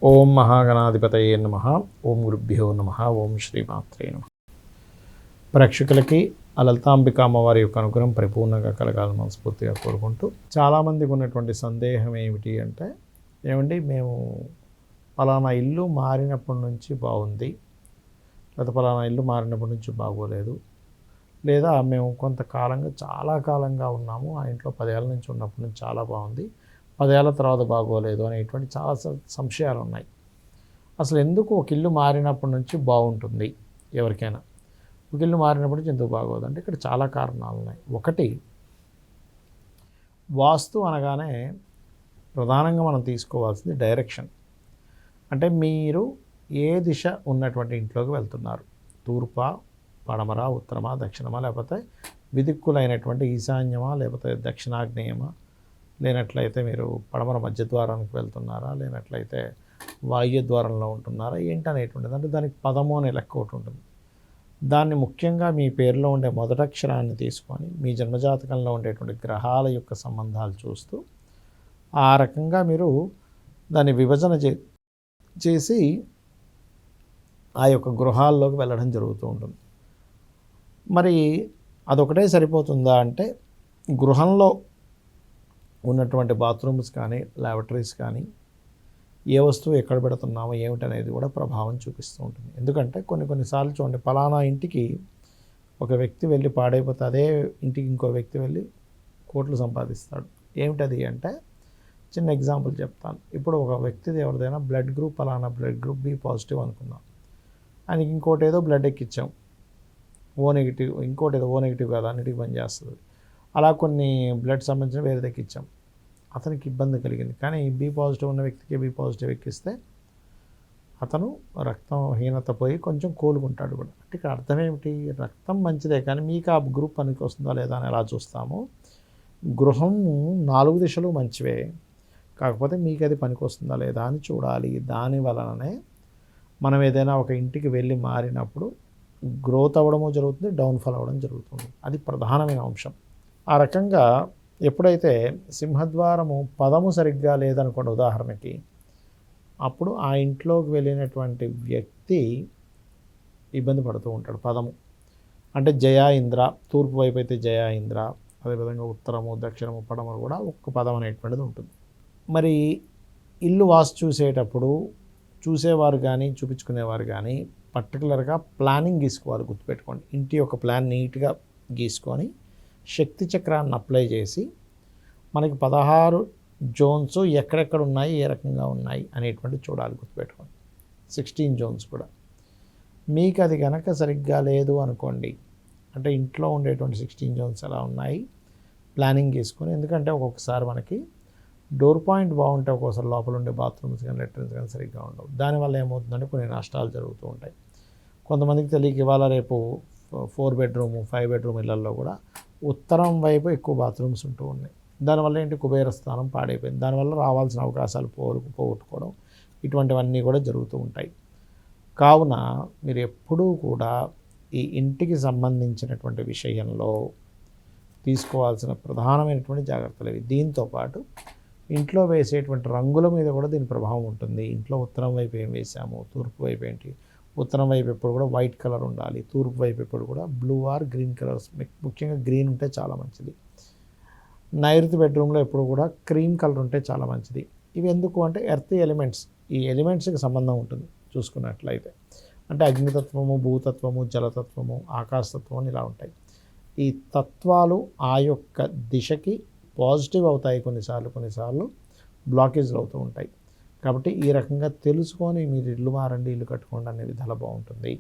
ఓం మహాగణాధిపతయే నమః. ఓం గురుభ్యో నమః. ఓం శ్రీమాత్రే నమః. ప్రేక్షకులకి ఆ లలితాంబిక అమ్మవారి యొక్క అనుగ్రహం పరిపూర్ణంగా కలగాలని మనస్ఫూర్తిగా కోరుకుంటూ, చాలామందికి ఉన్నటువంటి సందేహం ఏమిటి అంటే, ఏమండి మేము పలానా ఇల్లు మారినప్పటి నుంచి బాగుంది, లేదా పలానా ఇల్లు మారినప్పటి నుంచి బాగోలేదు, లేదా మేము కొంతకాలంగా చాలా కాలంగా ఉన్నాము, ఆ ఇంట్లో 10 ఏళ్ళ నుంచి ఉన్నప్పటి నుంచి చాలా బాగుంది, 10 ఏళ్ళ తర్వాత బాగోలేదు అనేటువంటి చాలా సంశయాలు ఉన్నాయి. అసలు ఎందుకు ఒక ఇల్లు మారినప్పటి నుంచి బాగుంటుంది ఎవరికైనా, ఒక ఇల్లు మారినప్పటి నుంచి ఎందుకు బాగోదు అంటే ఇక్కడ చాలా కారణాలు ఉన్నాయి. ఒకటి, వాస్తు అనగానే ప్రధానంగా మనం తీసుకోవాల్సింది డైరెక్షన్. అంటే మీరు ఏ దిశ ఉన్నటువంటి ఇంట్లోకి వెళ్తున్నారు, తూర్పా, పడమర, ఉత్తరమా, దక్షిణమా, లేకపోతే విదిక్కులైనటువంటి ఈశాన్యమా, లేకపోతే దక్షిణాగ్నేయమా, లేనట్లయితే మీరు పడమర మధ్య ద్వారానికి వెళ్తున్నారా, లేనట్లయితే వాయు ద్వారంలో ఉంటున్నారా, ఏంటనేటువంటిది. అంటే దానికి పదము అనే లెక్క ఒకటి ఉంటుంది. దాన్ని ముఖ్యంగా మీ పేరులో ఉండే మొదటక్షరాన్ని తీసుకొని మీ జన్మజాతకంలో ఉండేటువంటి గ్రహాల యొక్క సంబంధాలు చూస్తూ ఆ రకంగా మీరు దాన్ని విభజన చేసి ఆ యొక్క గృహాల్లోకి వెళ్ళడం జరుగుతూ ఉంటుంది. మరి అదొకటే సరిపోతుందా అంటే, గృహంలో ఉన్నటువంటి బాత్రూమ్స్ కానీ, ల్యాబరేటరీస్ కానీ, ఏ వస్తువు ఎక్కడ పెడుతున్నామో ఏమిటనేది కూడా ప్రభావం చూపిస్తూ ఉంటుంది. ఎందుకంటే కొన్నిసార్లు చూడండి, పలానా ఇంటికి ఒక వ్యక్తి వెళ్ళి పాడైపోతే అదే ఇంటికి ఇంకో వ్యక్తి వెళ్ళి కోట్లు సంపాదిస్తాడు. ఏమిటది అంటే, చిన్న ఎగ్జాంపుల్ చెప్తాను. ఇప్పుడు ఒక వ్యక్తిది ఎవరిదైనా బ్లడ్ గ్రూప్, పలానా బ్లడ్ గ్రూప్ బి పాజిటివ్ అనుకుందాం. ఆయనకి ఇంకోటి ఏదో బ్లడ్ ఎక్కిచ్చాం, ఓ నెగిటివ్, ఇంకోటి ఏదో ఓ నెగిటివ్ కాదు, అన్నిటికీ పనిచేస్తుంది. అలా కొన్ని బ్లడ్ సంబంధించిన వేరే ఎక్కిచ్చాం, అతనికి ఇబ్బంది కలిగింది. కానీ బి పాజిటివ్ ఉన్న వ్యక్తికి బి పాజిటివ్ ఎక్కిస్తే అతను రక్తహీనత పోయి కొంచెం కోలుకుంటాడు కూడా. అంటే ఇక్కడ అర్థం ఏమిటి, రక్తం మంచిదే కానీ మీకు ఆ గ్రూప్ పనికి వస్తుందా లేదా అని ఎలా చూస్తాము. గృహం 4 దిశలు మంచివే, కాకపోతే మీకు అది పనికి వస్తుందా లేదా అని చూడాలి. దాని వలననే మనం ఏదైనా ఒక ఇంటికి వెళ్ళి మారినప్పుడు గ్రోత్ అవ్వడము జరుగుతుంది, డౌన్ఫాల్ అవ్వడం జరుగుతుంది. అది ప్రధానమైన అంశం. ఆ రకంగా ఎప్పుడైతే సింహద్వారము పదము సరిగ్గా లేదనుకోండి ఉదాహరణకి, అప్పుడు ఆ ఇంట్లోకి వెళ్ళినటువంటి వ్యక్తి ఇబ్బంది పడుతూ ఉంటాడు. పదము అంటే జయ ఇంద్ర, తూర్పు వైపు అయితే జయ ఇంద్ర, అదేవిధంగా ఉత్తరము, దక్షిణము, పడమరు కూడా ఒక్క పదం అనేటువంటిది ఉంటుంది. మరి ఇల్లు వాస్తు చూసేటప్పుడు చూసేవారు కానీ చూపించుకునేవారు కానీ పర్టికులర్గా ప్లానింగ్ గీసుకోవాలి. గుర్తుపెట్టుకోండి, ఇంటి యొక్క ప్లాన్ నీట్గా గీసుకొని శక్తి చక్రాన్ని అప్లై చేసి మనకి 16 జోన్స్ ఎక్కడెక్కడ ఉన్నాయి, ఏ రకంగా ఉన్నాయి అనేటువంటి చూడాలి. గుర్తుపెట్టుకోండి, 16 జోన్స్ కూడా. మీకు అది కనుక సరిగ్గా లేదు అనుకోండి, అంటే ఇంట్లో ఉండేటువంటి 16 జోన్స్ ఎలా ఉన్నాయి ప్లానింగ్ చేసుకొని. ఎందుకంటే ఒక్కొక్కసారి మనకి డోర్ పాయింట్ బాగుంటే ఒక్కోసారి లోపల ఉండే బాత్రూమ్స్ కానీ లెట్రిన్స్ కానీ సరిగ్గా ఉండవు. దానివల్ల ఏమవుతుందంటే కొన్ని నష్టాలు జరుగుతూ ఉంటాయి. కొంతమందికి తెలియక ఇవాళ రేపు 4 బెడ్రూమ్ 5 బెడ్రూమ్ ఇళ్లలో కూడా ఉత్తరం వైపు ఎక్కువ బాత్రూమ్స్ ఉంటూ ఉన్నాయి. దానివల్ల ఏంటి, కుబేర స్థానం పాడైపోయింది. దానివల్ల రావాల్సిన అవకాశాలు పోగొట్టుకోవడం, ఇటువంటివన్నీ కూడా జరుగుతూ ఉంటాయి. కావున మీరు ఎప్పుడూ కూడా ఈ ఇంటికి సంబంధించినటువంటి విషయంలో తీసుకోవాల్సిన ప్రధానమైనటువంటి జాగ్రత్తలు ఇవి. దీంతోపాటు ఇంట్లో వేసేటువంటి రంగుల మీద కూడా దీని ప్రభావం ఉంటుంది. ఇంట్లో ఉత్తరం వైపు ఏం వేసాము, తూర్పు వైపు ఏంటి. ఉత్తరం వైపు ఎప్పుడు కూడా వైట్ కలర్ ఉండాలి, తూర్పు వైపు ఎప్పుడు కూడా బ్లూ ఆర్ గ్రీన్ కలర్స్, ముఖ్యంగా గ్రీన్ ఉంటే చాలా మంచిది. నైరుతి బెడ్రూమ్లో ఎప్పుడు కూడా క్రీమ్ కలర్ ఉంటే చాలా మంచిది. ఇవి ఎందుకు అంటే ఎర్త్ ఎలిమెంట్స్, ఈ ఎలిమెంట్స్కి సంబంధం ఉంటుంది చూసుకున్నట్లయితే. అంటే అగ్నితత్వము, భూతత్వము, జలతత్వము, ఆకాశతత్వం ఇలా ఉంటాయి. ఈ తత్వాలు ఆ యొక్క దిశకి పాజిటివ్ అవుతాయి, కొన్నిసార్లు బ్లాకేజ్లు అవుతూ ఉంటాయి. కాబట్టి ఈ రకంగా తెలుసుకొని మీరు ఇల్లు మారండి, ఇల్లు కట్టుకోండి అనే విధాలు బాగుంటుంది.